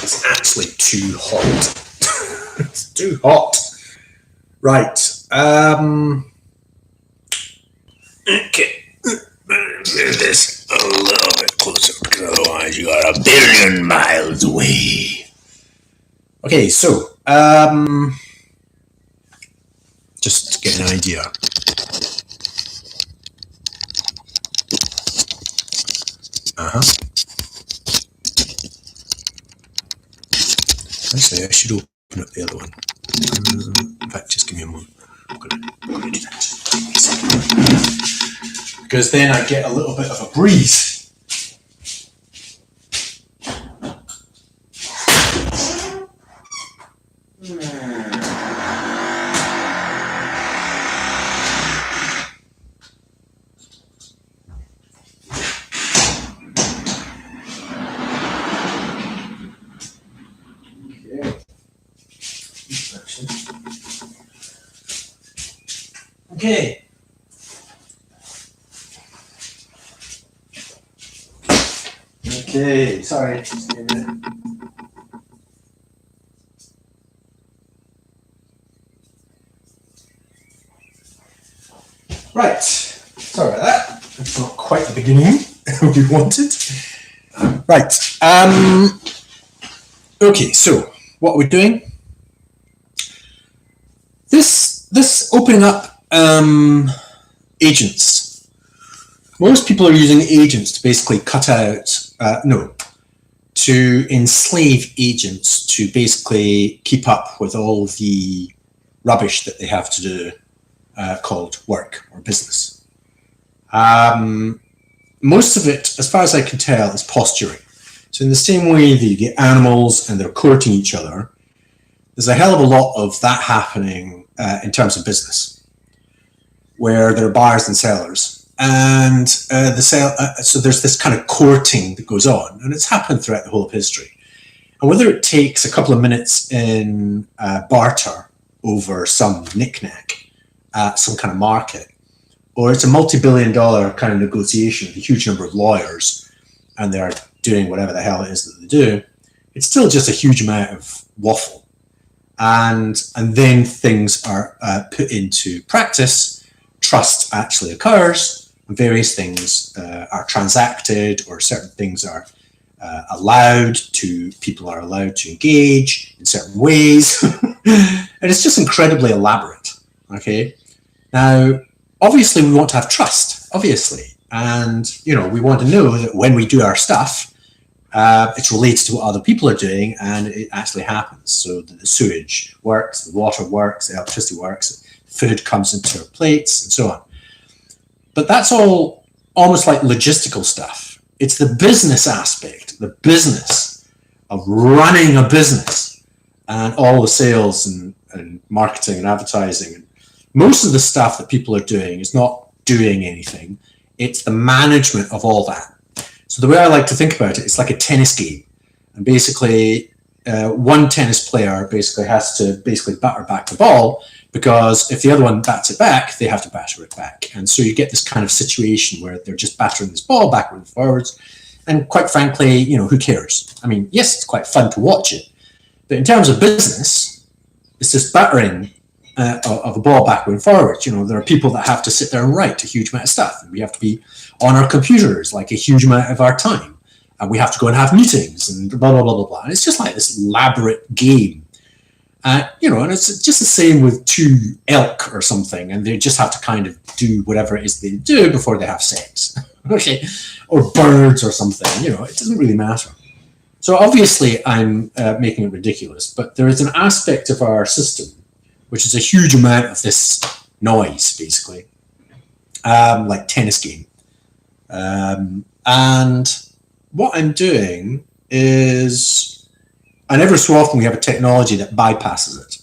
It's actually too hot. It's too hot. Right. Okay. Move this a little bit closer because otherwise you are a billion miles away. Okay, so just to get an idea. Actually, I should open up the other one. In fact, just give me a moment. I'm going to do that. Because then I get a little bit of a breeze. Okay. Okay, sorry. Just give me a minute. Right. Sorry about that. That's not quite the beginning we wanted. Right. Okay, so what are we doing? This opening up agents. Most people are using agents to basically cut out, to enslave agents to basically keep up with all the rubbish that they have to do called work or business. Most of it, as far as I can tell, is posturing. So in the same way that you get animals and they're courting each other, there's a hell of a lot of that happening in terms of business, where there are buyers and sellers, and so there's this kind of courting that goes on, and it's happened throughout the whole of history. And whether it takes a couple of minutes in barter over some knick-knack at some kind of market, or it's a multi-billion-dollar kind of negotiation with a huge number of lawyers, and they're doing whatever the hell it is that they do, it's still just a huge amount of waffle. And then things are put into practice. Trust actually occurs, and various things are transacted, or certain things are people are allowed to engage in certain ways. And it's just incredibly elaborate. Okay. Now, obviously we want to have trust, obviously. And, we want to know that when we do our stuff, it relates to what other people are doing, and it actually happens. So that the sewage works, the water works, the electricity works, food comes into our plates, and so on. But that's all almost like logistical stuff. It's the business aspect, the business of running a business, and all the sales and marketing and advertising. And most of the stuff that people are doing is not doing anything. It's the management of all that. So the way I like to think about it, it's like a tennis game. And basically, one tennis player basically has to batter back the ball, because if the other one bats it back, they have to batter it back. And so you get this kind of situation where they're just battering this ball backwards and forwards. And quite frankly, who cares? I mean, yes, it's quite fun to watch it. But in terms of business, it's just battering of a ball backward and forward. There are people that have to sit there and write a huge amount of stuff. And we have to be on our computers like a huge amount of our time. And we have to go and have meetings and blah, blah, blah, blah, blah. And it's just like this elaborate game. And it's just the same with two elk or something. And they just have to kind of do whatever it is they do before they have sex. Okay. Or birds or something. It doesn't really matter. So obviously I'm making it ridiculous. But there is an aspect of our system which is a huge amount of this noise, basically, like tennis game. And what I'm doing is, and every so often we have a technology that bypasses it.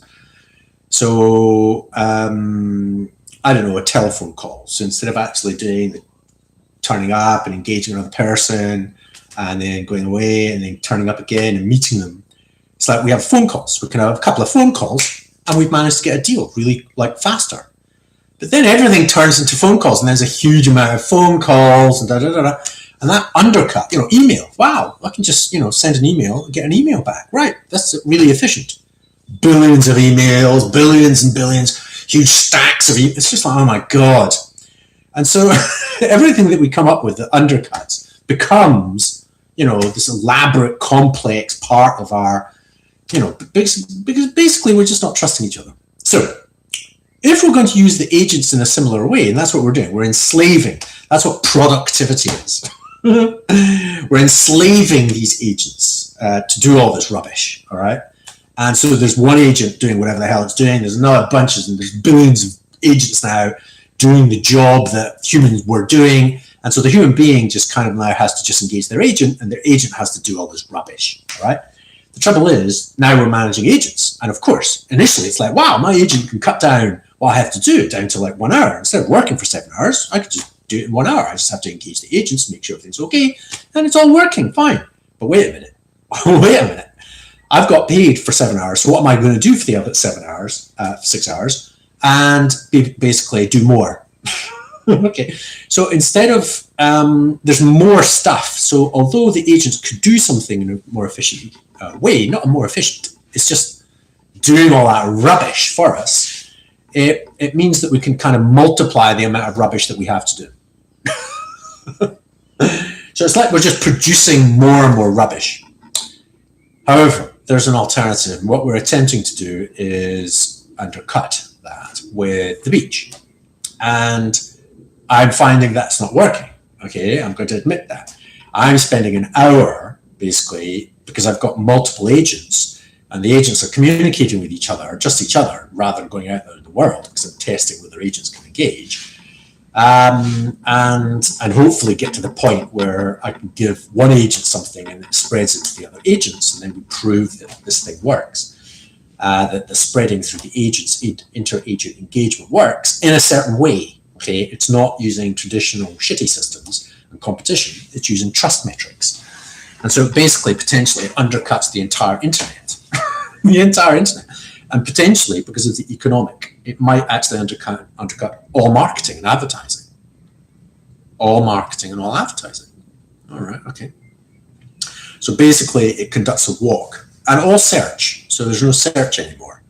So, I don't know, a telephone call. So instead of actually turning up and engaging another person and then going away and then turning up again and meeting them, it's like we have phone calls. We can have a couple of phone calls, and we've managed to get a deal really faster. But then everything turns into phone calls, and there's a huge amount of phone calls and And that undercut, email. Wow, I can just, send an email and get an email back. Right, that's really efficient. Billions of emails, billions and billions, huge stacks of emails. It's just like, oh my God. And so everything that we come up with that undercuts becomes, this elaborate, complex part of our, because basically we're just not trusting each other. So if we're going to use the agents in a similar way, and that's what we're doing, we're enslaving. That's what productivity is. We're enslaving these agents to do all this rubbish, all right? And so there's one agent doing whatever the hell it's doing. There's another bunches, and there's billions of agents now doing the job that humans were doing. And so the human being just kind of now has to just engage their agent, and their agent has to do all this rubbish, all right? The trouble is, now we're managing agents. And of course, initially it's like, wow, my agent can cut down what I have to do down to like 1 hour. Instead of working for 7 hours, I could just do it in 1 hour. I just have to engage the agents, make sure everything's okay, and it's all working fine. But wait a minute. Wait a minute. I've got paid for 7 hours. So what am I going to do for the other 6 hours? And basically do more. Okay. So instead of, there's more stuff. So although the agents could do something in a more efficient way, not a more efficient, it's just doing all that rubbish for us. It means that we can kind of multiply the amount of rubbish that we have to do. So it's like we're just producing more and more rubbish. However, there's an alternative. What we're attempting to do is undercut that with the beach. And I'm finding that's not working. Okay, I'm going to admit that. I'm spending an hour, basically, because I've got multiple agents, and the agents are communicating with each other, just each other, rather than going out there in the world, because I'm testing whether agents can engage. And hopefully get to the point where I can give one agent something and it spreads it to the other agents, and then we prove that this thing works, that the spreading through the agents, inter-agent engagement works in a certain way. Okay, it's not using traditional shitty systems and competition, it's using trust metrics. And so basically, potentially, it undercuts the entire internet, the entire internet. And potentially, because of the economic, it might actually undercut all marketing and advertising. All marketing and all advertising. All right, okay. So basically, it conducts a walk. And all search. So there's no search anymore.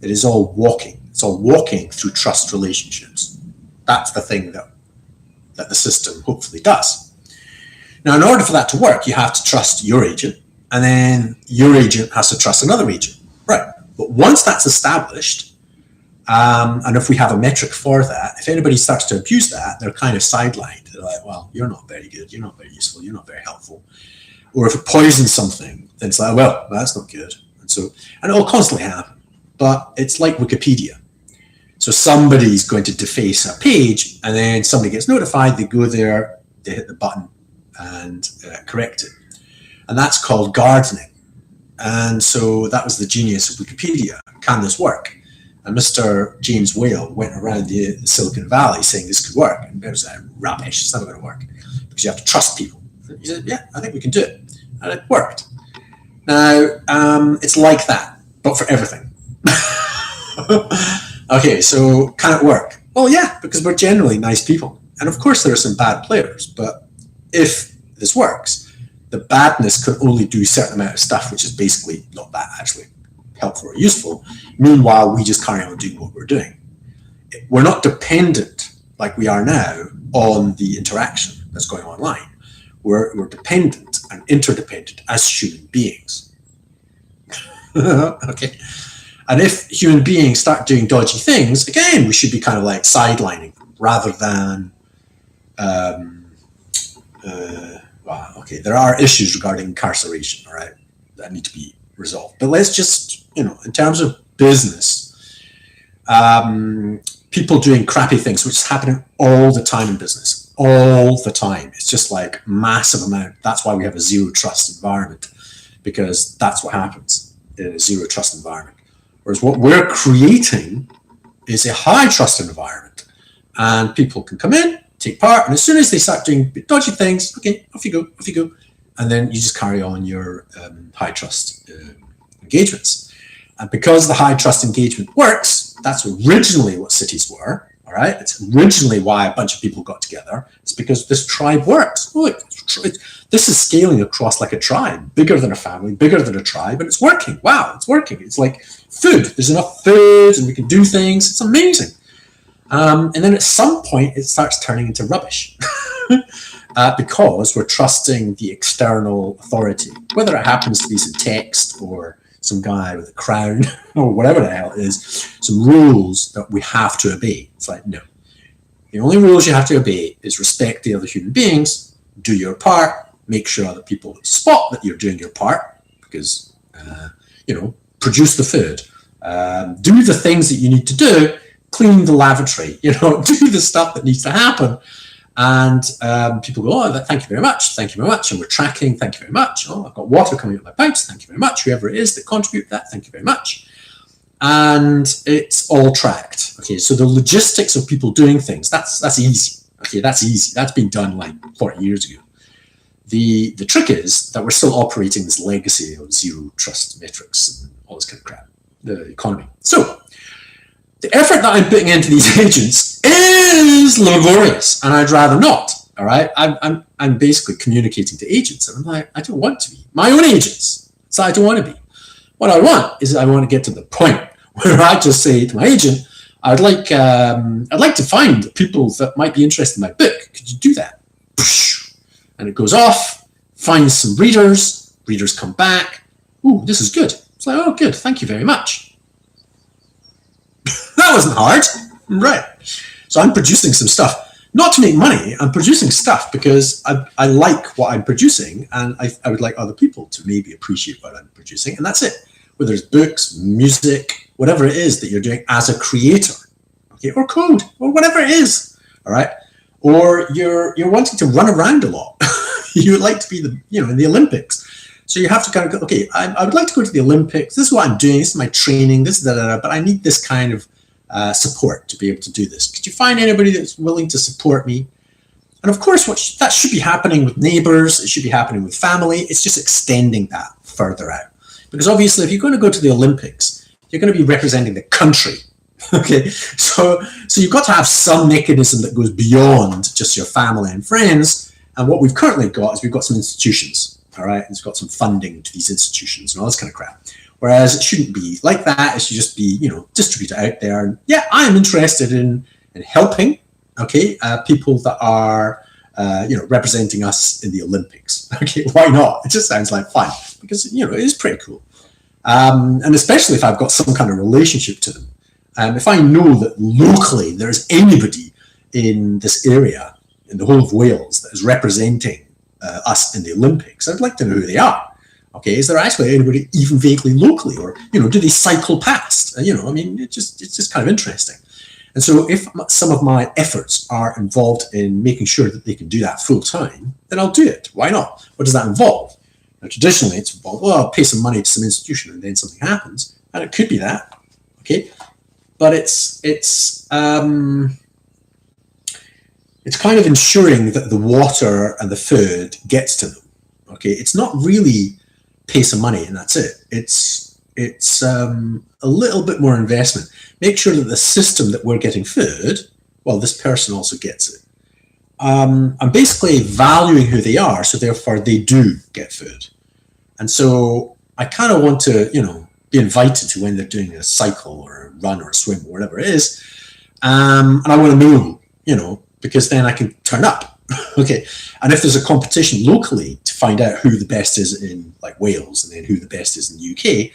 It is all walking. It's all walking through trust relationships. That's the thing that the system hopefully does. Now, in order for that to work, you have to trust your agent, and then your agent has to trust another agent. Right. But once that's established, and if we have a metric for that, if anybody starts to abuse that, they're kind of sidelined. They're like, well, you're not very good, you're not very useful, you're not very helpful. Or if it poisons something, then it's like, well, that's not good. And it'll constantly happen. But it's like Wikipedia. So somebody's going to deface a page, and then somebody gets notified, they go there, they hit the button and correct it. And that's called gardening. And so that was the genius of Wikipedia. Can this work? And Mr. James Whale went around the Silicon Valley saying this could work. And it was like, rubbish, it's never going to work. Because you have to trust people. And he said, yeah, I think we can do it. And it worked. Now, it's like that, but for everything. Okay, so can it work? Well, yeah, because we're generally nice people. And of course there are some bad players, but if this works, the badness can only do a certain amount of stuff, which is basically not that actually helpful or useful. Meanwhile, we just carry on doing what we're doing. We're not dependent, like we are now, on the interaction that's going online. We're dependent and interdependent as human beings. Okay. And if human beings start doing dodgy things, again, we should be kind of like sidelining them rather than wow, okay, there are issues regarding incarceration, all right, that need to be resolved. But let's just, in terms of business, people doing crappy things, which is happening all the time in business, all the time. It's just like massive amount. That's why we have a zero trust environment, because that's what happens in a zero trust environment. Whereas what we're creating is a high trust environment, and people can come in, take part, and as soon as they start doing dodgy things, okay, off you go, and then you just carry on your high trust engagements. And because the high trust engagement works, that's originally what cities were, all right? It's originally why a bunch of people got together. It's because this tribe works. Look, this is scaling across like a tribe, bigger than a family, bigger than a tribe, and it's working. Wow, it's working. It's like food. There's enough food, and we can do things. It's amazing. And then at some point, it starts turning into rubbish because we're trusting the external authority, whether it happens to be some text or some guy with a crown or whatever the hell it is, some rules that we have to obey. It's like, no. The only rules you have to obey is respect the other human beings, do your part, make sure other people spot that you're doing your part, because, produce the food, do the things that you need to do, clean the lavatory, do the stuff that needs to happen. And people go, oh, thank you very much, and we're tracking, thank you very much. Oh, I've got water coming out of my pipes, thank you very much. Whoever it is that contribute that, thank you very much. And it's all tracked. Okay, so the logistics of people doing things, that's easy. Okay, that's easy. That's been done like 40 years ago. The trick is that we're still operating this legacy of zero trust metrics and all this kind of crap, the economy. So the effort that I'm putting into these agents is laborious, and I'd rather not. All right, I'm basically communicating to agents, and I'm like, I don't want to be my own agents. So I don't want to be. What I want is I want to get to the point where I just say to my agent, I'd like to find people that might be interested in my book. Could you do that? And it goes off, finds some readers. Readers come back. Ooh, this is good. It's like, oh, good. Thank you very much. That wasn't hard, right? So I'm producing some stuff, not to make money. I'm producing stuff because I like what I'm producing, and I would like other people to maybe appreciate what I'm producing, and that's it. Whether it's books, music, whatever it is that you're doing as a creator, okay, or code, or whatever it is, all right? Or you're wanting to run around a lot. You would like to be in the Olympics. So you have to kind of go, okay, I would like to go to the Olympics. This is what I'm doing. This is my training. This is but I need this kind of support to be able to do this. Could you find anybody that's willing to support me? And of course, that should be happening with neighbors. It should be happening with family. It's just extending that further out. Because obviously, if you're going to go to the Olympics, you're going to be representing the country. Okay, so you've got to have some mechanism that goes beyond just your family and friends. And what we've currently got is we've got some institutions. All right, it's got some funding to these institutions and all this kind of crap. Whereas it shouldn't be like that. It should just be, distributed out there. And yeah, I am interested in helping, okay, people that are, representing us in the Olympics. Okay, why not? It just sounds like fun because, it is pretty cool. And especially if I've got some kind of relationship to them. If I know that locally there's anybody in this area, in the whole of Wales, that is representing us in the Olympics, I'd like to know who they are. Okay, is there actually anybody even vaguely locally, or do they cycle past? It's just kind of interesting. And so, if some of my efforts are involved in making sure that they can do that full time, then I'll do it. Why not? What does that involve? Now, traditionally, it's involved. Well, I'll pay some money to some institution, and then something happens, and it could be that. Okay, but it's kind of ensuring that the water and the food gets to them. Okay, it's not really pay some money and that's it. It's a little bit more investment. Make sure that the system that we're getting food, well, this person also gets it. I'm basically valuing who they are, so therefore they do get food. And so I kind of want to, be invited to when they're doing a cycle or a run or a swim or whatever it is. And I want to know, because then I can turn up. Okay. And if there's a competition locally to find out who the best is in like Wales and then who the best is in the UK,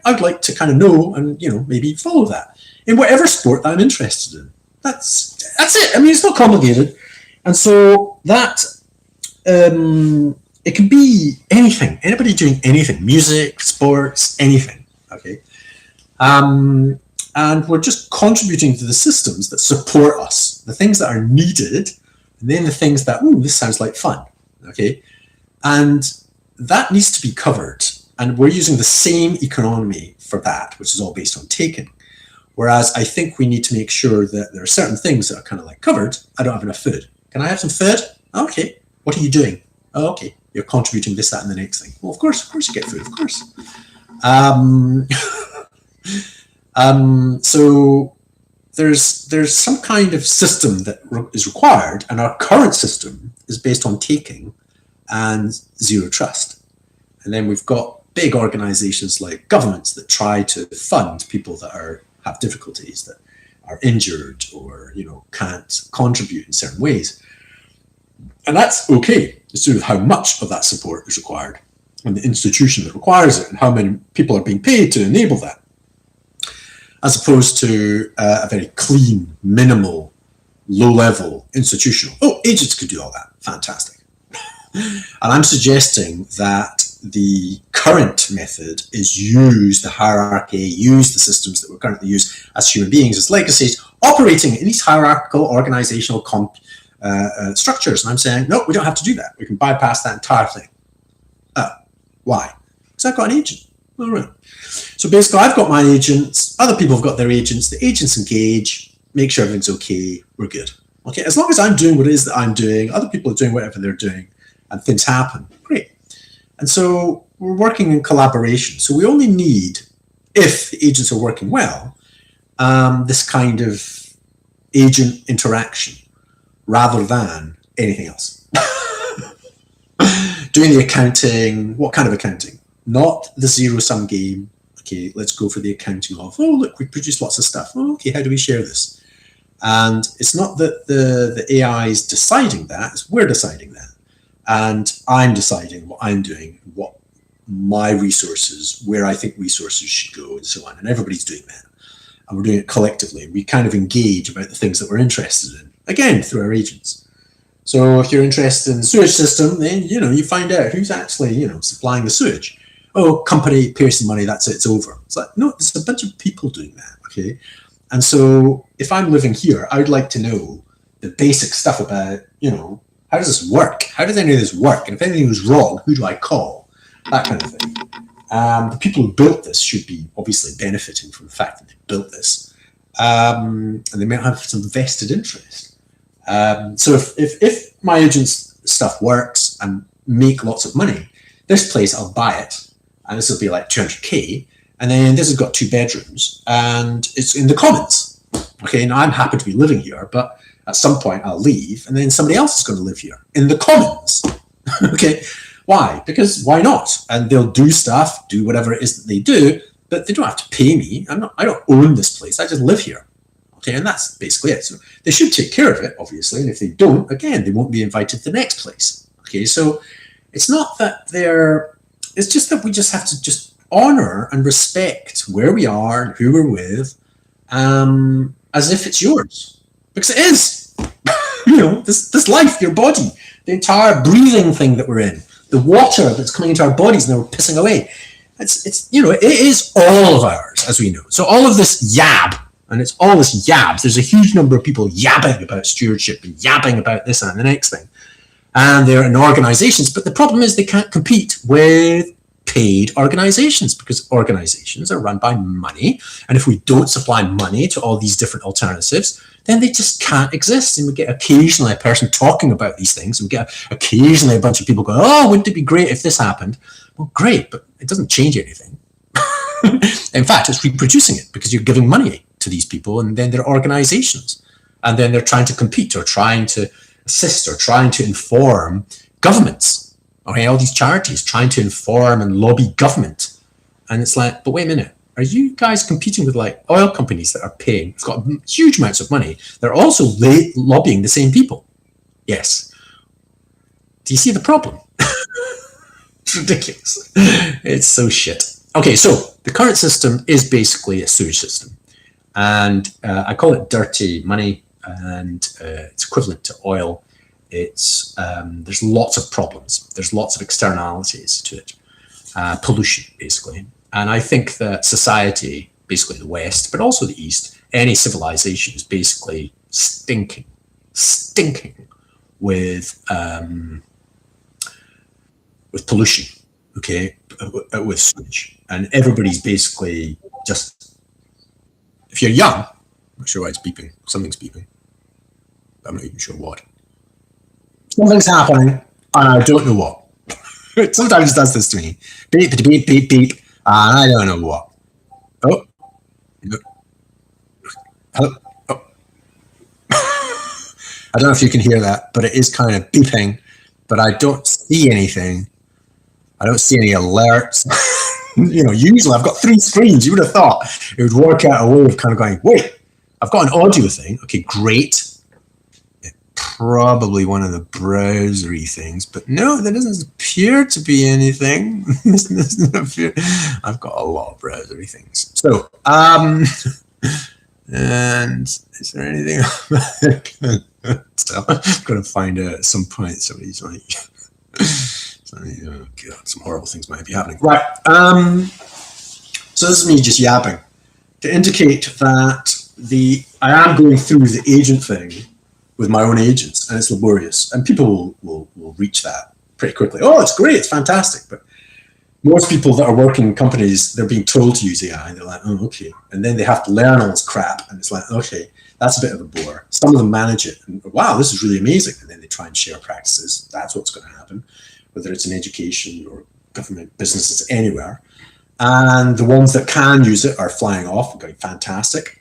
I'd like to kind of know and, maybe follow that in whatever sport that I'm interested in. That's it. It's not complicated. And so that, it can be anything, anybody doing anything, music, sports, anything. Okay. And we're just contributing to the systems that support us, the things that are needed, and then the things that, this sounds like fun, okay? And that needs to be covered. And we're using the same economy for that, which is all based on taking. Whereas I think we need to make sure that there are certain things that are kind of like covered. I don't have enough food. Can I have some food? Okay. What are you doing? Oh, okay. You're contributing this, that, and the next thing. Well, of course you get food, of course. So there's some kind of system that is required, and our current system is based on taking and zero trust. And then we've got big organizations like governments that try to fund people that have difficulties, that are injured or can't contribute in certain ways. And that's okay. It's to do with how much of that support is required and the institution that requires it and how many people are being paid to enable that, as opposed to a very clean, minimal, low-level institutional. Oh, agents could do all that. Fantastic. And I'm suggesting that the current method is use the hierarchy, use the systems that we currently use as human beings, as legacies, operating in these hierarchical organizational structures. And I'm saying, no, we don't have to do that. We can bypass that entire thing. Why? Because I've got an agent. All right. So basically, I've got my agents, other people have got their agents, the agents engage, make sure everything's okay, we're good. Okay, as long as I'm doing what it is that I'm doing, other people are doing whatever they're doing, and things happen, great. And so we're working in collaboration. So we only need, if the agents are working well, this kind of agent interaction rather than anything else. Doing the accounting, what kind of accounting? Not the zero-sum game. Okay, let's go for the accounting of, oh, look, we produced lots of stuff. Oh, okay, how do we share this? And it's not that the AI is deciding that, it's we're deciding that. And I'm deciding what I'm doing, what my resources, where I think resources should go, and so on. And everybody's doing that. And we're doing it collectively. We kind of engage about the things that we're interested in, again, through our agents. So if you're interested in the sewage system, then, you find out who's actually, supplying the sewage. Oh, company pays some money, that's it, it's over. It's like, no, there's a bunch of people doing that, okay? And so if I'm living here, I would like to know the basic stuff about, how does this work? How does any of this work? And if anything was wrong, who do I call? That kind of thing. The people who built this should be obviously benefiting from the fact that they built this. And they might have some vested interest. So if my agent's stuff works and make lots of money, this place, I'll buy it. And this will be like 200K. And then this has got 2 bedrooms and it's in the commons. Okay, now I'm happy to be living here, but at some point I'll leave and then somebody else is going to live here in the commons. Okay, why? Because why not? And they'll do stuff, do whatever it is that they do, but they don't have to pay me. I don't own this place. I just live here. Okay, and that's basically it. So they should take care of it, obviously. And if they don't, again, they won't be invited to the next place. Okay, so it's not that it's just that we just have to just honor and respect where we are and who we're with, as if it's yours. Because it is. This life, your body, the entire breathing thing that we're in, the water that's coming into our bodies and we're pissing away. It is all of ours, as we know. So all of this yab, and it's all this yabs. There's a huge number of people yabbing about stewardship and yabbing about this and the next thing. And they're in organizations, but the problem is they can't compete with paid organizations because organizations are run by money. And if we don't supply money to all these different alternatives, then they just can't exist. And we get occasionally a person talking about these things. And we get occasionally a bunch of people going, oh, wouldn't it be great if this happened? Well, great, but it doesn't change anything. In fact, it's reproducing it because you're giving money to these people and then they're organizations. And then they're trying to compete or trying to assist or trying to inform governments. Okay, all these charities trying to inform and lobby government. And it's like, but wait a minute, are you guys competing with like oil companies that are paying, it's got huge amounts of money, they're also lobbying the same people? Yes. Do you see the problem? It's ridiculous. It's so shit. Okay, so the current system is basically a sewage system. And I call it dirty money, and it's equivalent to oil. It's there's lots of problems. There's lots of externalities to it. Pollution, basically. And I think that society, basically the West, but also the East, any civilization is basically stinking with pollution, okay, with sewage. And everybody's basically just, if you're young, I'm not sure why it's beeping. Something's beeping. I'm not even sure what. Something's happening, and I don't know what. Sometimes it does this to me. Beep, beep, beep, beep, and I don't know what. Oh. Hello. I don't know if you can hear that, but it is kind of beeping, but I don't see anything. I don't see any alerts. Usually I've got 3 screens. You would have thought it would work out a way of kind of going, wait, I've got an audio thing. Okay, great. Probably one of the browsery things, but no, there doesn't appear to be anything. I've got a lot of browsery things. So, and is there anything? So I'm going to find out at some point. Somebody's like, oh God, some horrible things might be happening. Right. So this is me just yapping to indicate that I am going through the agent thing with my own agents, and it's laborious, and people will reach that pretty quickly. Oh, it's great, it's fantastic. But most people that are working in companies, they're being told to use AI, and they're like, oh, okay. And then they have to learn all this crap, and it's like, okay, that's a bit of a bore. Some of them manage it, and wow, this is really amazing. And then they try and share practices. That's what's going to happen, whether it's in education or government, businesses, anywhere. And the ones that can use it are flying off and going fantastic.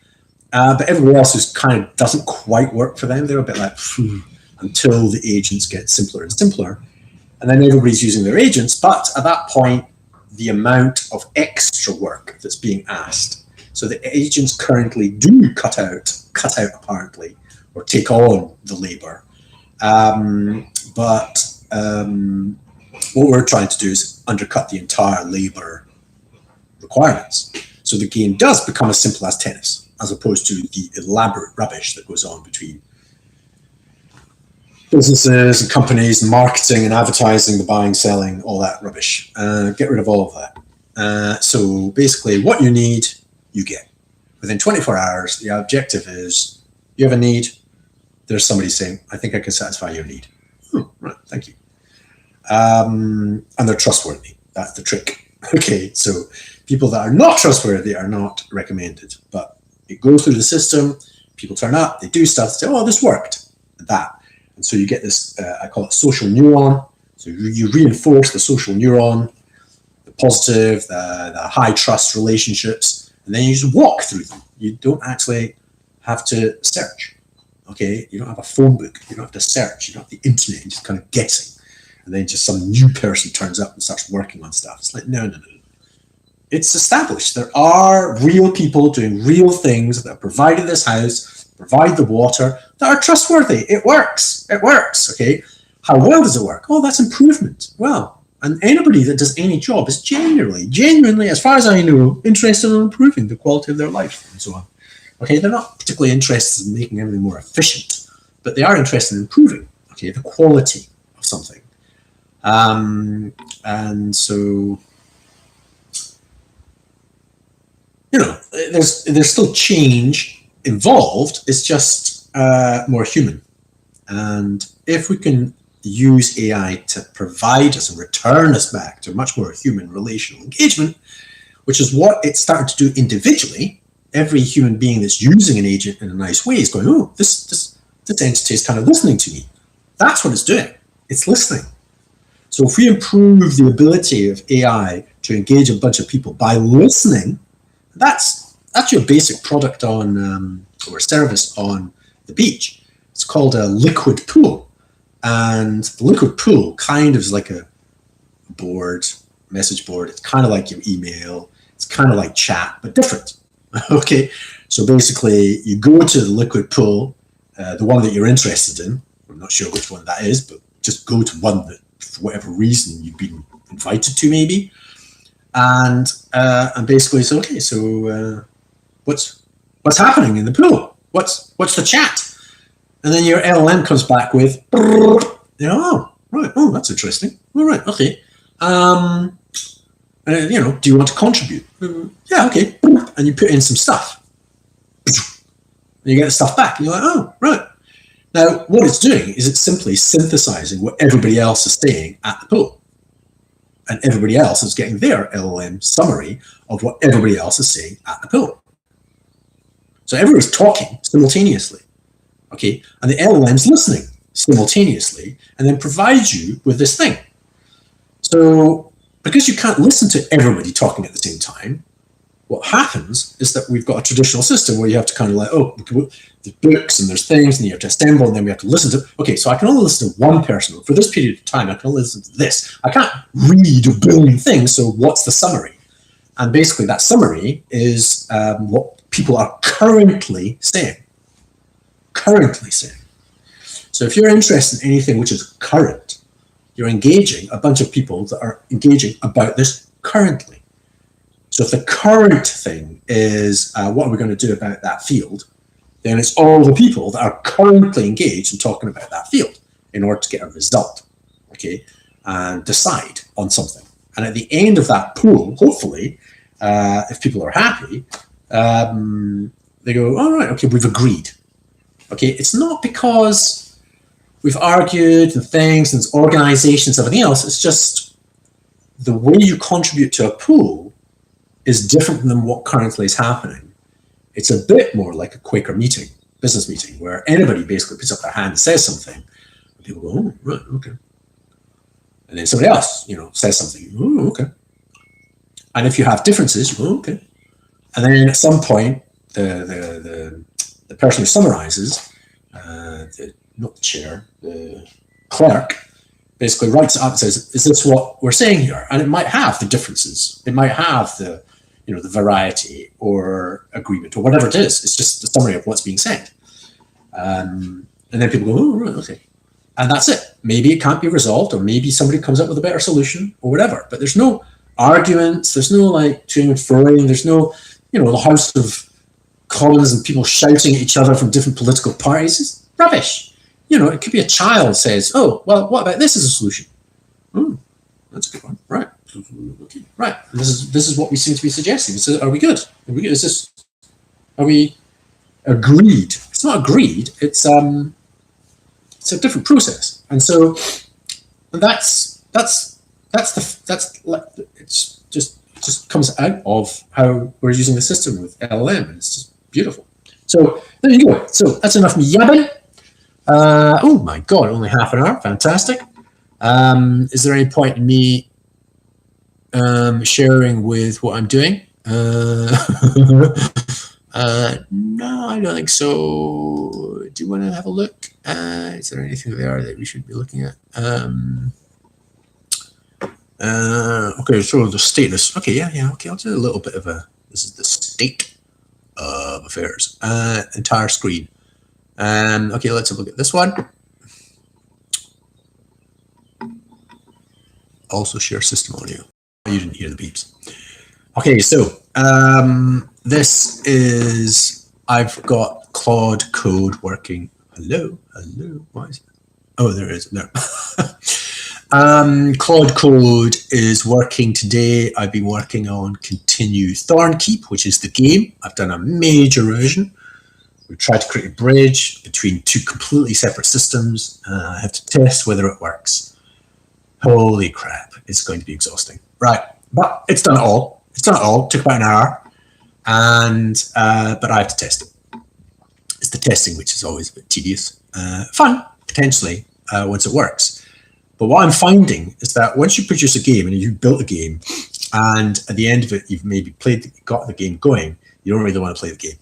But everybody else who kind of doesn't quite work for them, they're a bit like, until the agents get simpler and simpler. And then everybody's using their agents. But at that point, the amount of extra work that's being asked. So the agents currently do cut out apparently, or take on the labor. But what we're trying to do is undercut the entire labor requirements. So the game does become as simple as tennis, as opposed to the elaborate rubbish that goes on between businesses and companies and marketing and advertising, the buying, selling, all that rubbish. Get rid of all of that. So basically what you need, you get. Within 24 hours, the objective is, you have a need, there's somebody saying, I think I can satisfy your need. Right, thank you. And they're trustworthy. That's the trick. Okay, so people that are not trustworthy are not recommended, but it goes through the system, people turn up, they do stuff, say, oh, this worked, and so you get this, I call it social neuron. So you reinforce the social neuron, the positive, the high trust relationships, and then you just walk through them. You don't actually have to search, okay? You don't have a phone book, you don't have to search, you don't have the internet, you're just kind of guessing. And then just some new person turns up and starts working on stuff. It's like, no. It's established. There are real people doing real things that have provided this house, provide the water, that are trustworthy. It works. It works, okay? How well does it work? Oh, that's improvement. Well, and anybody that does any job is genuinely, as far as I know, interested in improving the quality of their life and so on. Okay, they're not particularly interested in making everything more efficient, but they are interested in improving, okay, the quality of something. And so, there's still change involved. It's just more human. And if we can use AI to provide us and return us back to much more human relational engagement, which is what it's starting to do individually, every human being that's using an agent in a nice way is going, oh, this entity is kind of listening to me. That's what it's doing. It's listening. So if we improve the ability of AI to engage a bunch of people by listening, that's your basic product on or service on the beach. It's called a liquid pool, and the liquid pool kind of is like a message board. It's kind of like your email. It's kind of like chat, but different. Okay, so basically you go to the liquid pool, the one that you're interested in. I'm not sure which one that is, but just go to one that, for whatever reason, you've been invited to, maybe. And basically say, okay, so what's happening in the pool? What's the chat? And then your LLM comes back with, oh, right, oh, that's interesting. All right, okay. Do you want to contribute? Yeah, okay. And you put in some stuff. And you get the stuff back. And you're like, oh, right. Now, what it's doing is it's simply synthesizing what everybody else is saying at the pool. And everybody else is getting their LLM summary of what everybody else is saying at the pool. So everyone's talking simultaneously, okay? And the LLM's listening simultaneously and then provides you with this thing. So because you can't listen to everybody talking at the same time, What happens is that we've got a traditional system where you have to kind of like, oh, there's books and there's things and you have to assemble and then we have to listen to, okay, so I can only listen to one person. For this period of time, I can only listen to this. I can't read a billion things, so what's the summary? And basically that summary is what people are currently saying. Currently saying. So if you're interested in anything which is current, you're engaging a bunch of people that are engaging about this currently. So if the current thing is what are we going to do about that field, then it's all the people that are currently engaged in talking about that field in order to get a result, okay, and decide on something. And at the end of that pool, hopefully, if people are happy, they go, all right, okay, we've agreed. Okay, it's not because we've argued and things and organizations and everything else. It's just the way you contribute to a pool is different than what currently is happening. It's a bit more like a Quaker meeting, business meeting, where anybody basically puts up their hand and says something. And people go, oh, right, okay. And then somebody else, says something. Oh, okay. And if you have differences, you go, okay. And then at some point, the person who summarizes, not the chair, the clerk, basically writes it up and says, is this what we're saying here? And it might have the differences. It might have the variety or agreement or whatever it is. It's just a summary of what's being said. And then people go, oh, right, okay. And that's it. Maybe it can't be resolved, or maybe somebody comes up with a better solution or whatever. But there's no arguments. There's no like to and froing. There's no, the House of Commons and people shouting at each other from different political parties. It's rubbish. It could be a child says, oh, well, what about this as a solution? Oh, that's a good one. Right. Okay. Right. And this is what we seem to be suggesting. So are we good? Are we agreed? It's not agreed. It's a different process. And so that's it just comes out of how we're using the system with LLM, and it's just beautiful. So there you go. So that's enough me yabbing. Oh my God, only half an hour. Fantastic. Is there any point in me sharing with what I'm doing? No, I don't think so. Do you want to have a look? Is there anything there that we should be looking at? Okay, so the status. Okay, yeah. Okay, I'll do a little bit of this is the state of affairs. Entire screen. Okay, let's have a look at this one. Also share system audio. You didn't hear the beeps. Okay, so this is, I've got Claude Code working. Hello. Why is it? Oh, there it is. No. Claude Code is working today. I've been working on Continue Thornkeep, which is the game. I've done a major revision. We tried to create a bridge between two completely separate systems. I have to test whether it works. Holy crap, it's going to be exhausting. Right, but it's done it all. It took about an hour, and but I have to test it. It's the testing which is always a bit tedious. Fun, potentially, once it works. But what I'm finding is that once you produce a game and you've built a game, and at the end of it, you've maybe got the game going, you don't really want to play the game.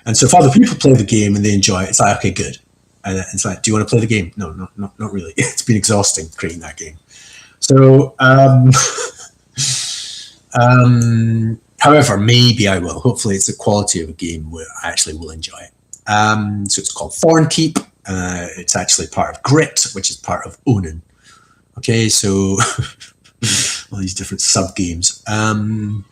And so if other people play the game and they enjoy it, it's like, okay, good. And it's like, do you want to play the game? No, not really. It's been exhausting creating that game. So, however, maybe I will. Hopefully it's the quality of a game where I actually will enjoy it. So it's called Thornkeep. It's actually part of Grit, which is part of Onan. Okay, so all these different sub games. And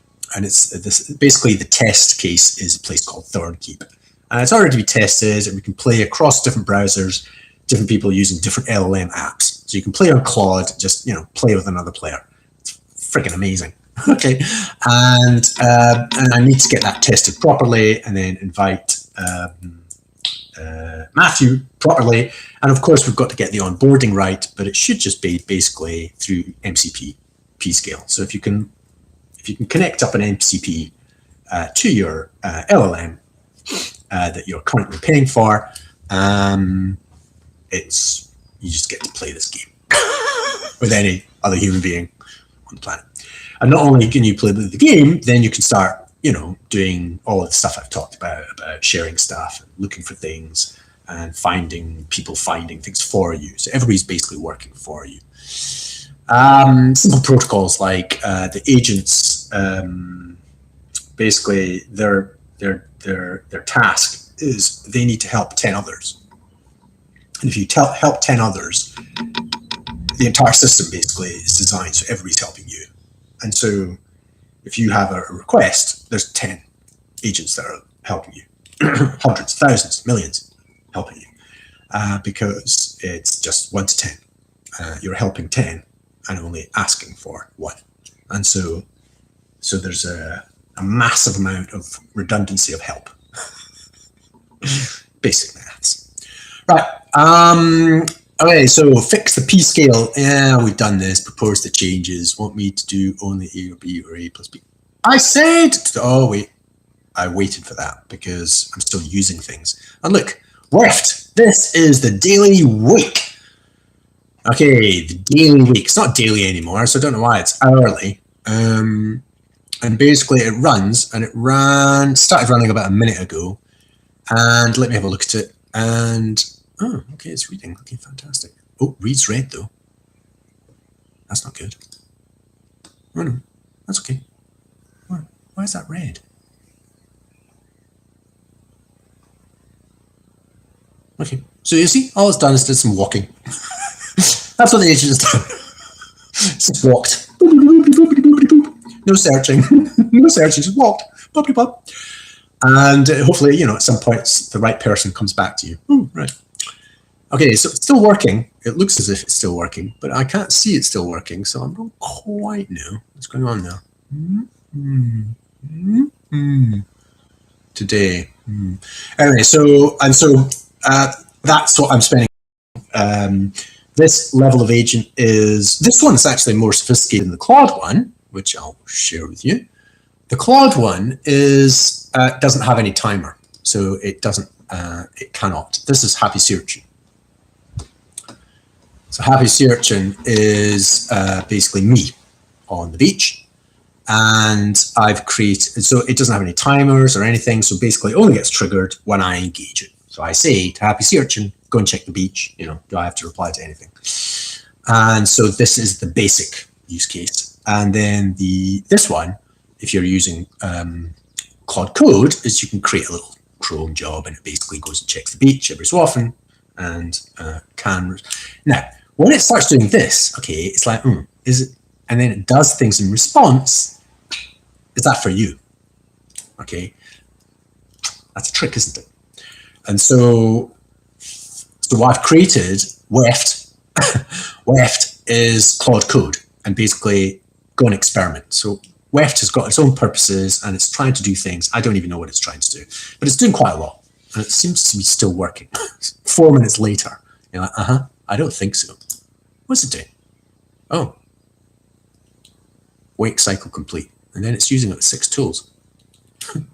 it's this basically the test case is a place called Thornkeep. And it's already to be tested, and we can play across different browsers, different people using different LLM apps. So you can play on Claude, just play with another player. It's freaking amazing. Okay, and I need to get that tested properly, and then invite Matthew properly. And of course, we've got to get the onboarding right, but it should just be basically through MCP pscale. So if you can connect up an MCP to your LLM that you're currently paying for, you just get to play this game with any other human being on the planet. And not only can you play the game, then you can start, doing all of the stuff I've talked about sharing stuff, and looking for things, and finding things for you. So everybody's basically working for you. Simple protocols like the agents, basically their task is they need to help 10 others. And if you help 10 others, the entire system basically is designed so everybody's helping you. And so if you have a request, there's 10 agents that are helping you. Hundreds, thousands, millions helping you. Because it's just 1 to 10. You're helping 10 and only asking for 1. And so there's a massive amount of redundancy of help. Basic maths. Right. Okay, so fix the p-scale. Yeah, we've done this. Propose the changes. Want me to do only A or B or A plus B? I said, oh wait, I waited for that because I'm still using things. And look, left. This is the daily week. Okay, the daily week. It's not daily anymore, so I don't know why it's hourly. And basically it runs, and started running about a minute ago. And let me have a look at it. And oh, okay, it's reading. Okay, fantastic. Oh, reads red though. That's not good. Oh no, that's okay. Why is that red? Okay, so you see, all it's done is did some walking. That's what the agent has done. Just walked. No searching. No searching, just walked. Boppity pop. And hopefully, at some point the right person comes back to you. Oh, right. Okay, so it's still working. It looks as if it's still working, but I can't see it still working, so I don't quite know what's going on now. Today. Anyway, so that's what I'm spending. This level of agent this one's actually more sophisticated than the Claude one, which I'll share with you. The Claude one doesn't have any timer, so it cannot. This is Happy Sea Urchin. So Happy Sea Urchin is basically me on the beach, and I've created, so it doesn't have any timers or anything, so basically it only gets triggered when I engage it. So I say to Happy Sea Urchin, go and check the beach, do I have to reply to anything? And so this is the basic use case. And then this one, if you're using Claude Code, is you can create a little Chrome job, and it basically goes and checks the beach every so often, and can. Now, when it starts doing this, okay, it's like, is it? And then it does things in response. Is that for you? Okay, that's a trick, isn't it? And so what I've created, Weft, Weft is Claude Code, and basically go and experiment. So Weft has got its own purposes, and it's trying to do things. I don't even know what it's trying to do, but it's doing quite a lot, and it seems to be still working. 4 minutes later, you're like, I don't think so. What's it doing? Oh, wake cycle complete, and then it's using it with 6 tools.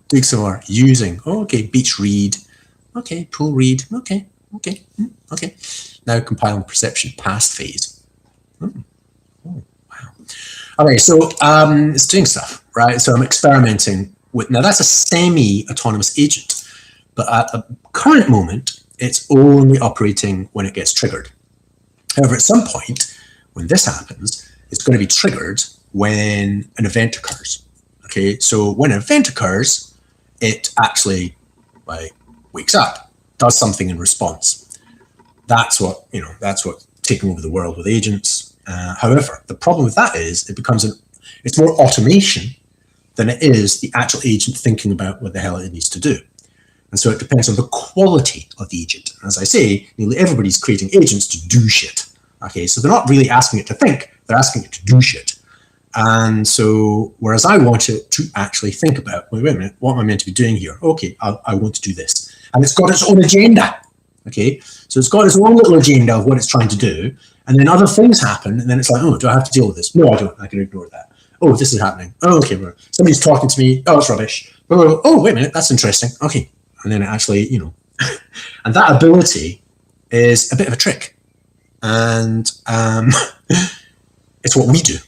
Doing some more, using. Oh, okay, beach read. Okay, pool read. Okay. Okay. Now compiling perception past phase. Oh, wow. Okay, so it's doing stuff, right? So I'm experimenting with, now that's a semi-autonomous agent, but at the current moment, it's only operating when it gets triggered. However, at some point, when this happens, it's going to be triggered when an event occurs. Okay, so when an event occurs, it actually wakes up, does something in response. That's what taking over the world with agents. However, the problem with that is it's more automation than it is the actual agent thinking about what the hell it needs to do. And so it depends on the quality of the agent. As I say, nearly everybody's creating agents to do shit. Okay, so they're not really asking it to think, they're asking it to do shit. And so, whereas I want it to actually think about, wait a minute, what am I meant to be doing here? Okay, I want to do this. And it's got its own agenda. Okay, so it's got its own little agenda of what it's trying to do. And then other things happen, and then it's like, oh, do I have to deal with this? No, I don't. I can ignore that. Oh, this is happening. Oh, okay, well, somebody's talking to me. Oh, it's rubbish. Oh, wait a minute, that's interesting. Okay. And then it actually, and that ability is a bit of a trick. And it's what we do.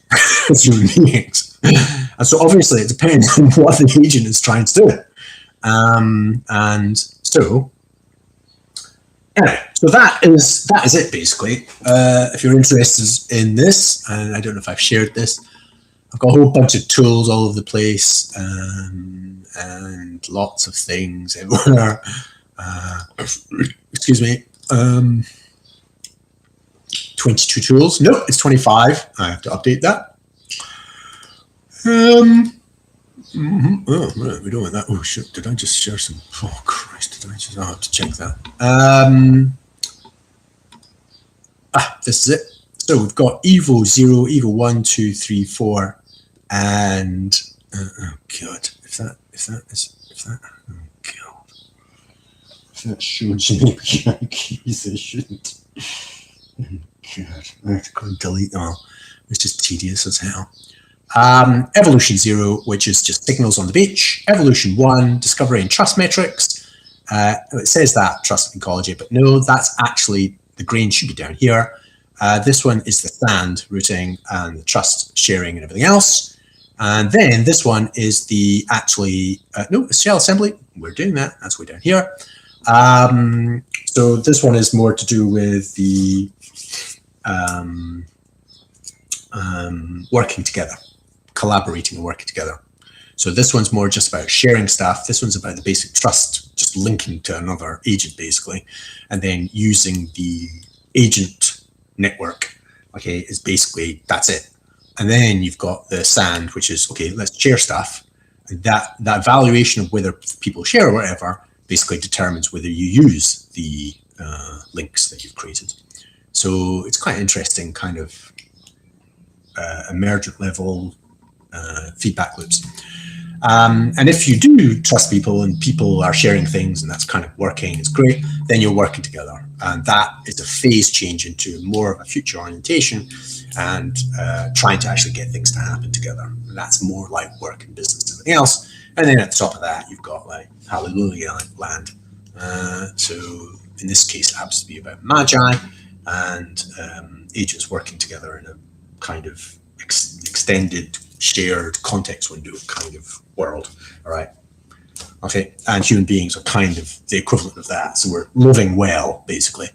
as human beings. And so obviously it depends on what the agent is trying to do. And so, anyway, so that is it basically. If you're interested in this, and I don't know if I've shared this, I've got a whole bunch of tools all over the place, and lots of things everywhere. Excuse me. 22 tools. No, it's 25. I have to update that. Oh, right, we don't want that. Oh shit! Did I just share some? Oh Christ! Did I just? I'll have to check that. This is it. So we've got Evo 0, Evo 1, 2, 3, 4, and oh god, if that oh god, if that shows you keys, it shouldn't. Oh god, I have to go and delete them all. It's just tedious as hell. Evolution 0, which is just signals on the beach. Evolution 1, discovery and trust metrics. It says that trust ecology, but no, that's actually the green should be down here. This one is the sand routing and the trust sharing and everything else. And then this one is the actually, no, it's shell assembly. We're doing that. That's way down here. So this one is more to do with the working together, collaborating and working together. So this one's more just about sharing stuff. This one's about the basic trust, just linking to another agent basically, and then using the agent network, okay, is basically, that's it. And then you've got the sand, which is, okay, let's share stuff. And that valuation of whether people share or whatever basically determines whether you use the links that you've created. So it's quite interesting kind of emergent level feedback loops. And if you do trust people and people are sharing things and that's kind of working, it's great, then you're working together. And that is a phase change into more of a future orientation and trying to actually get things to happen together. And that's more like work and business and everything else. And then at the top of that, you've got like Hallelujah land. So in this case, it happens to be about Magi and agents working together in a kind of extended shared context window kind of world. All right. Okay. And human beings are kind of the equivalent of that. So we're living well, basically.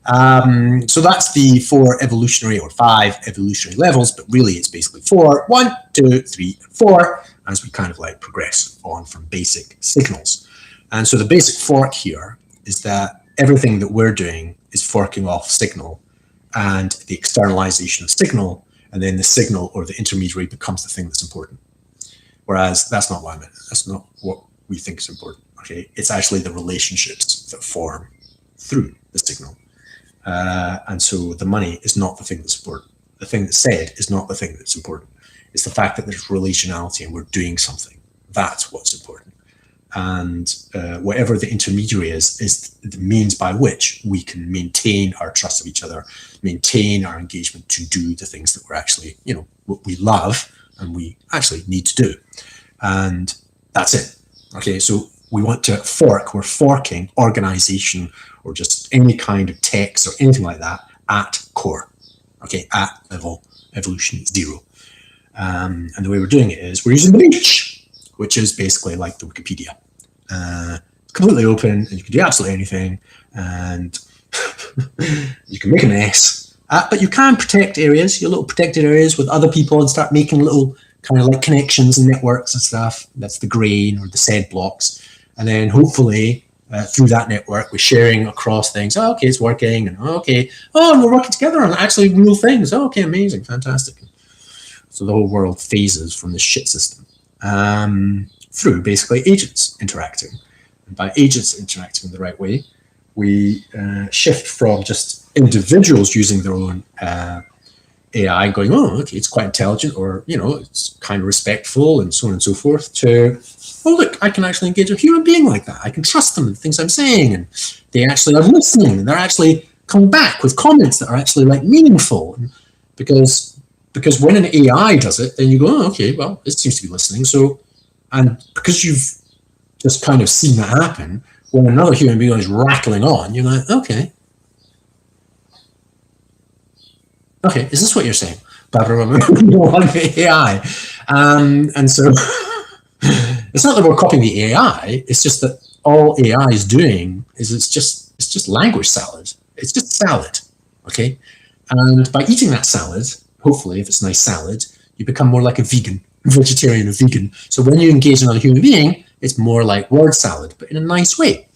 So that's the 4 evolutionary or 5 evolutionary levels, but really it's basically 4, 1, 2, 3, 4, as we kind of like progress on from basic signals. And so the basic fork here is that everything that we're doing is forking off signal and the externalization of signal, and then the signal or the intermediary becomes the thing that's important. Whereas that's not what I meant. That's not what we think is important. Okay, it's actually the relationships that form through the signal. And so the money is not the thing that's important. The thing that's said is not the thing that's important. It's the fact that there's relationality and we're doing something. That's what's important. And whatever the intermediary is the means by which we can maintain our trust of each other, maintain our engagement to do the things that we're actually, you know, what we love and we actually need to do. And that's it. Okay, so we want to fork, we're forking organization or just any kind of text or anything like that at core, okay, at level evolution 0. And the way we're doing it is we're using the beach, which is basically like the Wikipedia. It's completely open and you can do absolutely anything and you can make a mess. But you can protect areas, your little protected areas with other people and start making little kind of like connections and networks and stuff. That's the grain or the said blocks. And then hopefully through that network, we're sharing across things. Oh, okay, it's working. And okay, oh, and we're working together on actually real things. Oh, okay, amazing, fantastic. So the whole world phases from this shit system through basically agents interacting. And by agents interacting in the right way, we shift from just individuals using their own AI going, oh, okay, it's quite intelligent, or, you know, it's kind of respectful and so on and so forth, to, oh, look, I can actually engage a human being like that. I can trust them in the things I'm saying, and they actually are listening, and they're actually coming back with comments that are actually like meaningful. Because when an AI does it, then you go, oh, okay, well, it seems to be listening. So, and because you've just kind of seen that happen, when another human being is rattling on, you're like, okay, is this what you're saying? the AI. And so it's not that we're copying the AI, it's just that all AI is doing is it's just language salad. It's just salad, okay? And by eating that salad, hopefully, if it's nice salad, you become more like a vegetarian or vegan. So when you engage another human being, it's more like word salad, but in a nice way.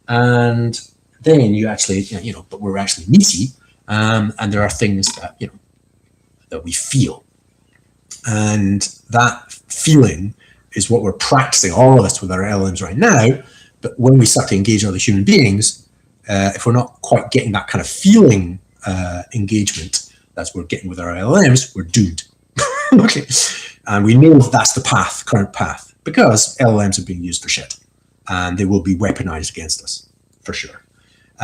And then you actually, but we're actually meaty, and there are things that, that we feel. And that feeling is what we're practicing, all of us, with our LLMs right now. But when we start to engage other human beings, if we're not quite getting that kind of feeling engagement that we're getting with our LLMs, we're doomed. Okay. And we know that's the current path, because LLMs are being used for shit, and they will be weaponized against us, for sure.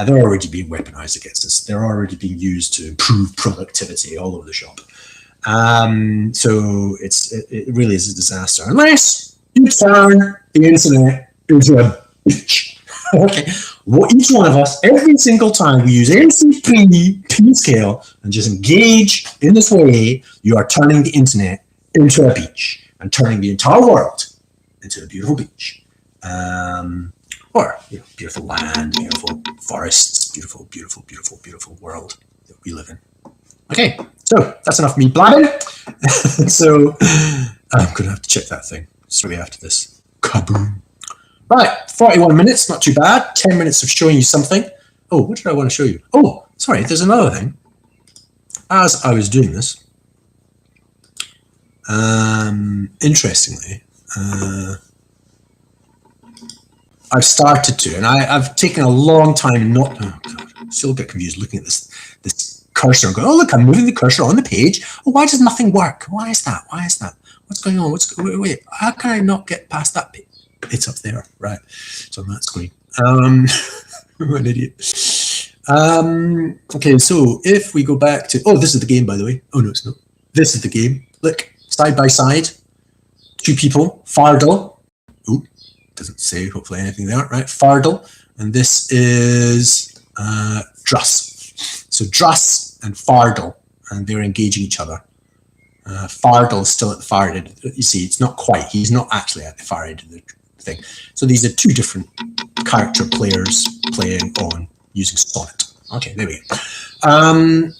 They're already being weaponized against us. They're already being used to improve productivity all over the shop. So it really is a disaster, unless you turn the internet into a bitch. Okay, each one of us, every single time we use MCP, pscale, and just engage in this way, you are turning the internet into a beach and turning the entire world into a beautiful beach. Or beautiful land, beautiful forests, beautiful, beautiful, beautiful, beautiful world that we live in. Okay, so that's enough of me blabbing. So I'm going to have to check that thing straight after this. Kaboom. Right, 41 minutes, not too bad. 10 minutes of showing you something. Oh, what did I want to show you? Oh, sorry, there's another thing. As I was doing this, interestingly, I've started to, and I've taken a long time not. Oh God, I still get confused looking at this cursor and going, oh look, I'm moving the cursor on the page. Oh, why does nothing work? Why is that? Why is that? What's going on? Wait, how can I not get past that page? It's up there, right? It's on that screen. I'm an idiot. Okay, so if we go back to, this is the game, by the way. Oh no, it's not. This is the game. Look, side by side, two people, Fardel. Oh, doesn't say hopefully anything there, right? Fardel, and this is Druss. So Druss and Fardel, and they're engaging each other. Fardel is still at the far end. You see, it's not quite. He's not actually at the far end of the thing. So these are two different character players playing on using Sonnet. Okay, there we go.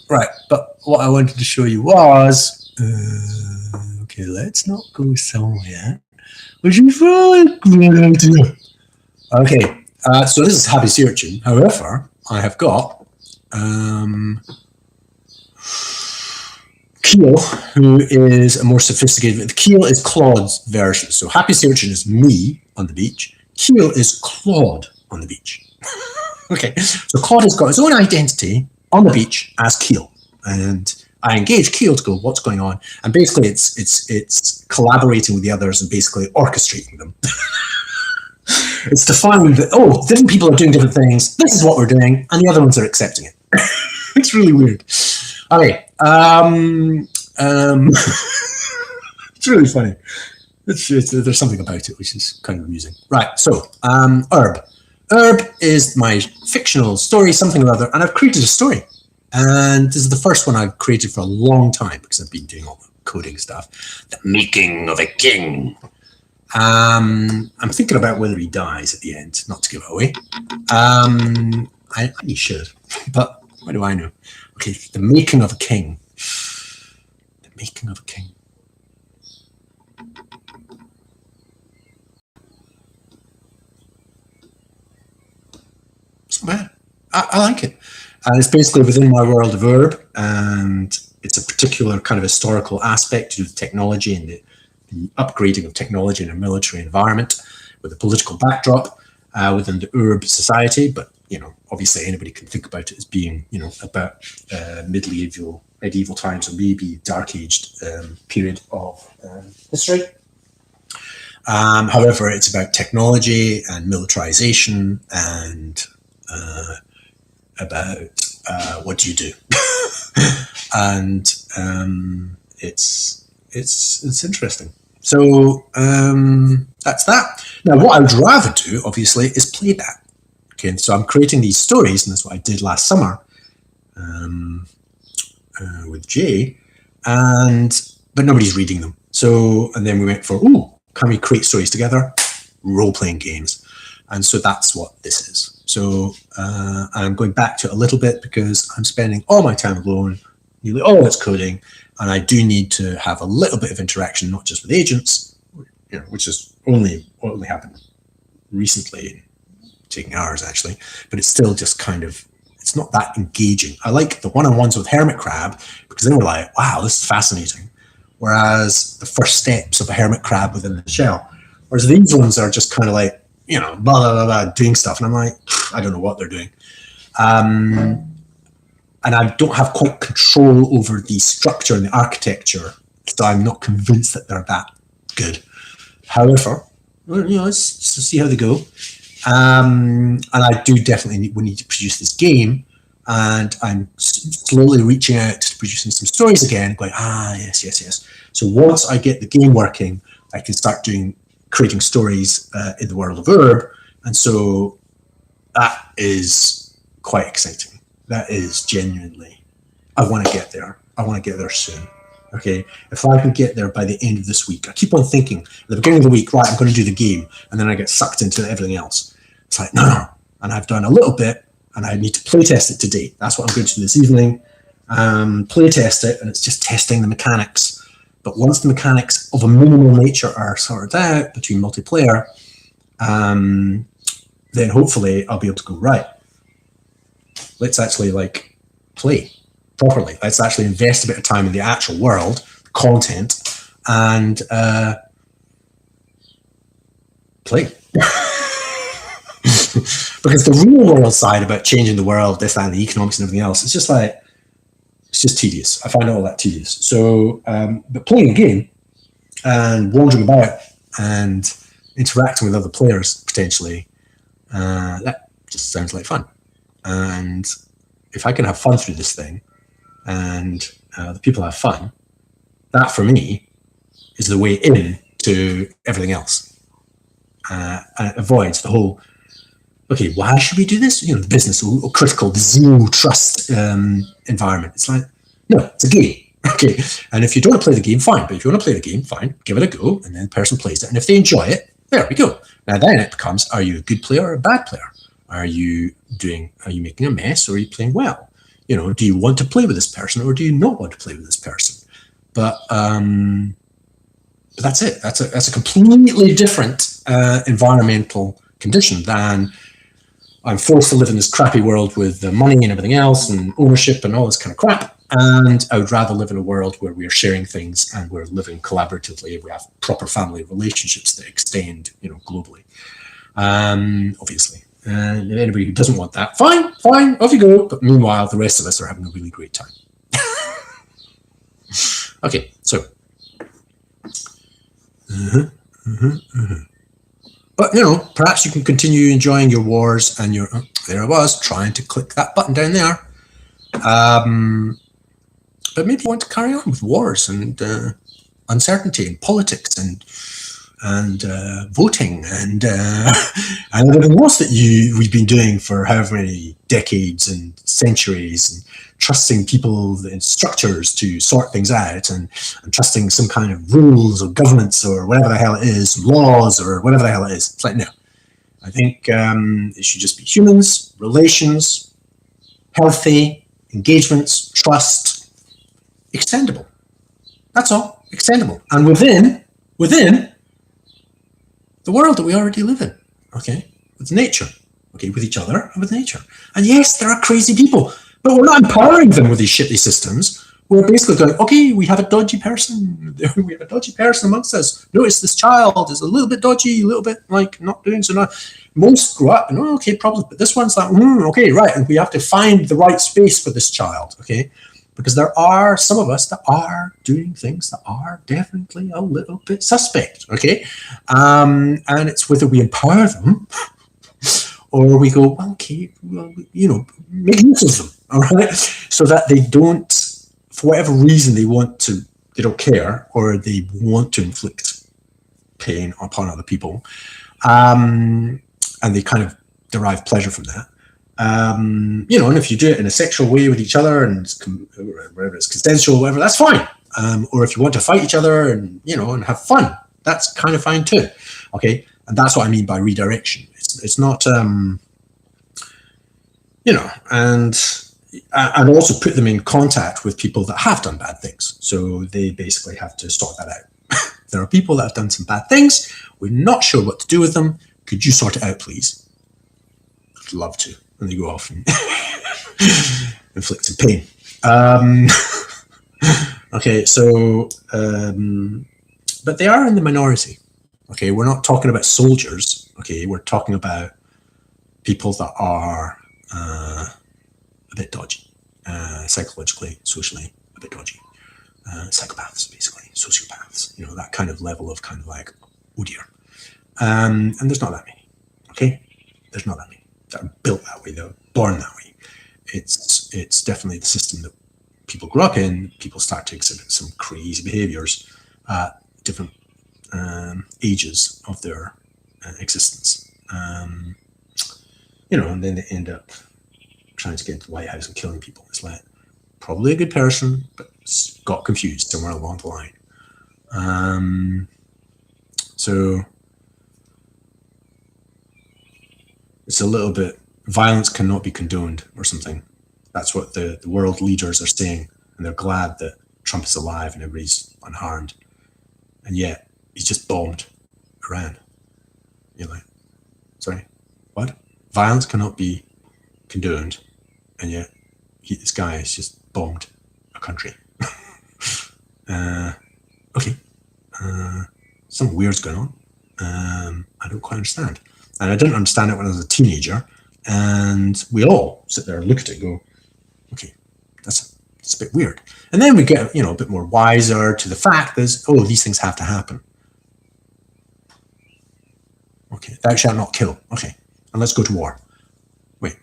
Right, but what I wanted to show you was, okay, let's not go somewhere. Which is really a good idea. Okay, so this is Happy Sea Urchin. However, I have got Keel, who is a more sophisticated. Keel is Claude's version. So Happy Sea Urchin is me on the beach. Keel is Claude on the beach. Okay, so Claude has got his own identity on the beach as Keel, and I engage Keel to go, what's going on? And basically, it's collaborating with the others and basically orchestrating them. It's to find that different people are doing different things. This is what we're doing, and the other ones are accepting it. It's really weird. Okay, it's really funny. There's something about it which is kind of amusing. Right, so Herb. Herb is my fictional story, something or other, and I've created a story. And this is the first one I've created for a long time because I've been doing all the coding stuff. The Making of a King. I'm thinking about whether he dies at the end, not to give it away. He should, but what do I know? Okay, The Making of a King. The Making of a King. It's not bad. I like it. And it's basically within my world of Herb, and it's a particular kind of historical aspect to do with technology and the upgrading of technology in a military environment with a political backdrop within the Herb society. But, obviously anybody can think about it as being, about medieval times, or maybe dark-aged period of history. However, it's about technology and militarization and about what do you do, and it's interesting. So that's that. Now, what I would rather do, obviously, is play that. Okay, so I'm creating these stories, and that's what I did last summer with Jay. but nobody's reading them. So, and then we went for, can we create stories together? Role-playing games. And so that's what this is. So I'm going back to it a little bit because I'm spending all my time alone, nearly all of it's coding, and I do need to have a little bit of interaction, not just with agents, which has only happened recently, taking hours actually, but it's still just kind of, it's not that engaging. I like the one-on-ones with Hermit Crab because they were like, wow, this is fascinating. Whereas the first steps of a hermit crab within the shell. Whereas these ones are just kind of like, blah, blah, blah, blah, doing stuff. And I'm like, I don't know what they're doing. And I don't have quite control over the structure and the architecture. So I'm not convinced that they're that good. However, let's see how they go. And I do definitely we need to produce this game. And I'm slowly reaching out to producing some stories again, going, yes. So once I get the game working, I can start creating stories in the world of Herb. And so that is quite exciting. That is genuinely, I want to get there. I want to get there soon. Okay. If I can get there by the end of this week, I keep on thinking at the beginning of the week, right, I'm going to do the game. And then I get sucked into everything else. It's like, no. And I've done a little bit. And I need to play test it today. That's what I'm going to do this evening. Play test it, and it's just testing the mechanics. But once the mechanics of a minimal nature are sorted out between multiplayer, then hopefully I'll be able to go, right, let's actually play properly. Let's actually invest a bit of time in the actual world, content, and play. Because the real world side about changing the world, this, that, and the economics and everything else, it's just tedious. I find all that tedious. So, but playing a game and wandering about and interacting with other players potentially, that just sounds like fun. And if I can have fun through this thing and the people have fun, that for me is the way in to everything else. And it avoids the whole, okay, why should we do this? The business or critical, the zero trust environment. It's like, no, it's a game. Okay. And if you don't want to play the game, fine. But if you want to play the game, fine, give it a go. And then the person plays it. And if they enjoy it, there we go. Now then it becomes, are you a good player or a bad player? Are you making a mess or are you playing well? Do you want to play with this person or do you not want to play with this person? But that's it. That's a completely different environmental condition than I'm forced to live in this crappy world with the money and everything else and ownership and all this kind of crap. And I would rather live in a world where we are sharing things and we're living collaboratively. We have proper family relationships that extend, globally. Obviously. And anybody who doesn't want that, fine, off you go. But meanwhile, the rest of us are having a really great time. Okay, so. But, perhaps you can continue enjoying your wars and there I was, trying to click that button down there. But maybe you want to carry on with wars and uncertainty and politics and voting and everything else that we've been doing for however many decades and centuries, and trusting people and structures to sort things out, and trusting some kind of rules or governments or whatever the hell it is, laws or whatever the hell it is. It's like, no. I think it should just be humans, relations, healthy engagements, trust, extendable. That's all. Extendable. And within the world that we already live in, okay, with nature, okay, with each other and with nature. And yes, there are crazy people, but we're not empowering them with these shitty systems. We're basically going, okay, we have a dodgy person. We have a dodgy person amongst us. Notice this child is a little bit dodgy, a little bit not doing so much. Most grow up and, okay, problems. But this one's like, okay, right. And we have to find the right space for this child, okay? Because there are some of us that are doing things that are definitely a little bit suspect, okay? And it's whether we empower them or we go, well, okay, well, make use of them, all right? So that they don't, for whatever reason, they don't care, or they want to inflict pain upon other people. And they kind of derive pleasure from that. And if you do it in a sexual way with each other and whether it's consensual or whatever, that's fine. Or if you want to fight each other and, you know, and have fun, that's kind of fine too. Okay. And that's what I mean by redirection. It's not, you know, and also put them in contact with people that have done bad things. So they basically have to sort that out. There are people that have done some bad things. We're not sure what to do with them. Could you sort it out, please? I'd love to. And they go off and inflict some pain. Okay, so, but they are in the minority. Okay, we're not talking about soldiers. Okay, we're talking about people that are a bit dodgy, psychologically, socially, a bit dodgy. Psychopaths, basically, sociopaths, you know, that kind of level of kind of like, oh dear. And there's not that many, okay? There's not that many. They're built that way, they're born that way. It's definitely the system that people grow up in. People start to exhibit some crazy behaviors at different ages of their existence. You know, and then they end up trying to get into the White House and killing people. It's like, probably a good person, but got confused somewhere along the line. So it's a little bit, violence cannot be condoned or something. That's what the world leaders are saying, and they're glad that Trump is alive and everybody's unharmed. And yet he's just bombed Iran. You're like, sorry, what? Violence cannot be condoned, and yet this guy has just bombed a country. Okay. Something weird's going on. I don't quite understand. And I didn't understand it when I was a teenager. And we all sit there and look at it and go, okay, that's a bit weird. And then we get, you know, a bit more wiser to the fact that, oh, these things have to happen. Okay, thou shalt not kill. Okay, and let's go to war. Wait,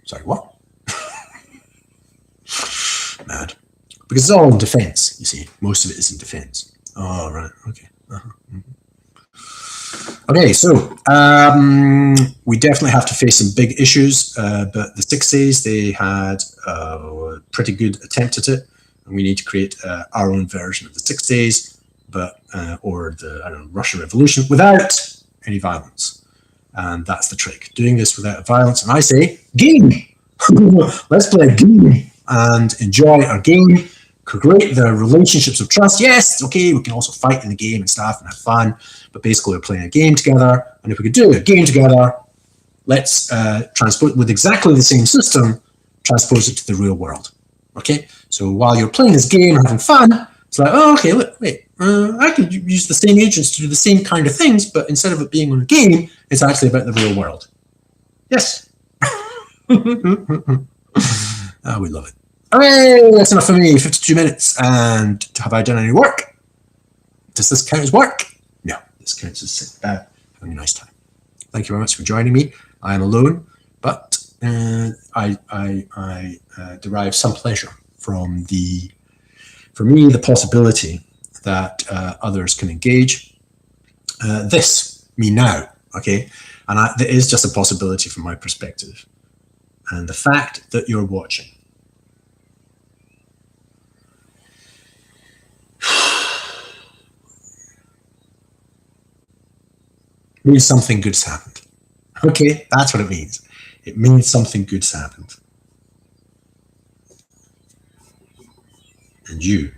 sorry, what? Mad. Because it's all in defense, you see. Most of it is in defense. Oh, right, okay. Okay, so we definitely have to face some big issues, but the 60s, they had a pretty good attempt at it, and we need to create our own version of the 60s, but or the, I don't know, Russian Revolution without any violence. And that's the trick, doing this without violence. And I say, game! Let's play a game and enjoy our game. Create the relationships of trust. Yes, okay, we can also fight in the game and stuff and have fun, but basically we're playing a game together. And if we could do a game together, let's transpose with exactly the same system, transpose it to the real world. Okay, so while you're playing this game and having fun, it's like, oh, okay, look, wait, I can use the same agents to do the same kind of things, but instead of it being on a game, it's actually about the real world. Yes. We love it. Okay, that's enough for me. 52 minutes. And have I done any work? Does this count as work? No, this counts as having a nice time. Thank you very much for joining me. I am alone, but I derive some pleasure from for me, the possibility that others can engage. Me now, okay? And there is just a possibility from my perspective. And the fact that you're watching means something good's happened. Okay, that's what it means. It means something good's happened. And you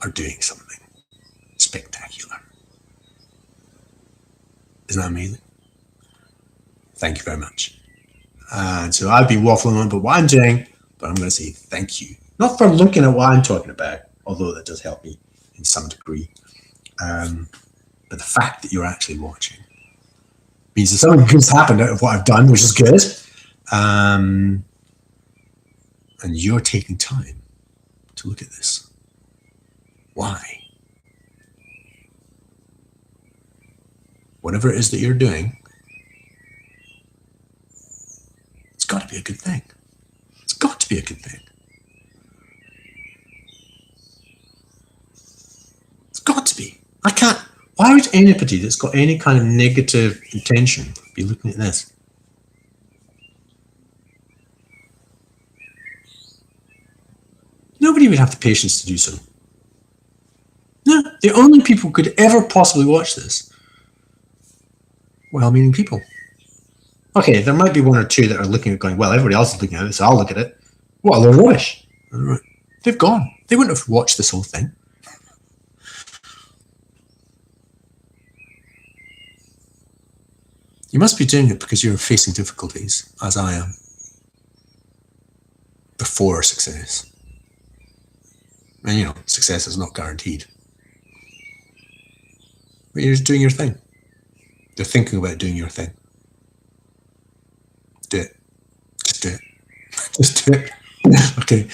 are doing something spectacular. Isn't that amazing? Thank you very much. And so I've been waffling on about what I'm doing, but I'm going to say thank you. Not for looking at what I'm talking about, although that does help me in some degree. But the fact that you're actually watching means that something good's happened out of what I've done, which is good. And you're taking time to look at this. Why? Whatever it is that you're doing, it's got to be a good thing. It's got to be a good thing. It's got to be. I can't. Why would anybody that's got any kind of negative intention be looking at this? even have the patience to do so. No, the only people who could ever possibly watch this, well-meaning people. Okay, there might be one or two that are looking at it going, well, everybody else is looking at it, so I'll look at it. Well, they're rubbish. They've gone. They wouldn't have watched this whole thing. You must be doing it because you're facing difficulties, as I am, before success. And, you know, success is not guaranteed. But you're just doing your thing. You're thinking about doing your thing. Do it. Just do it. Just do it. Okay.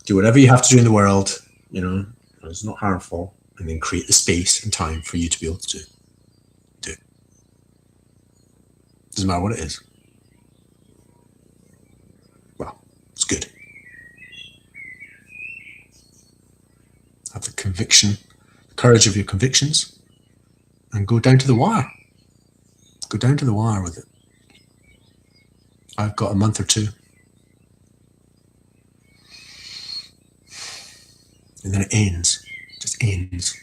Do whatever you have to do in the world, you know, it's not harmful, and then create the space and time for you to be able to do it. Doesn't matter what it is. Well, it's good. Have the conviction, the courage of your convictions, and go down to the wire. Go down to the wire with it. I've got a month or two. And then it ends. It just ends.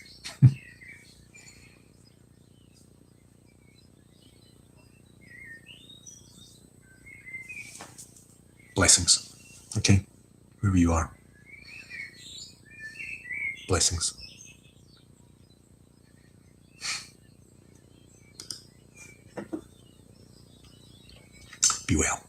Blessings. Okay? Wherever you are. Blessings. Be well.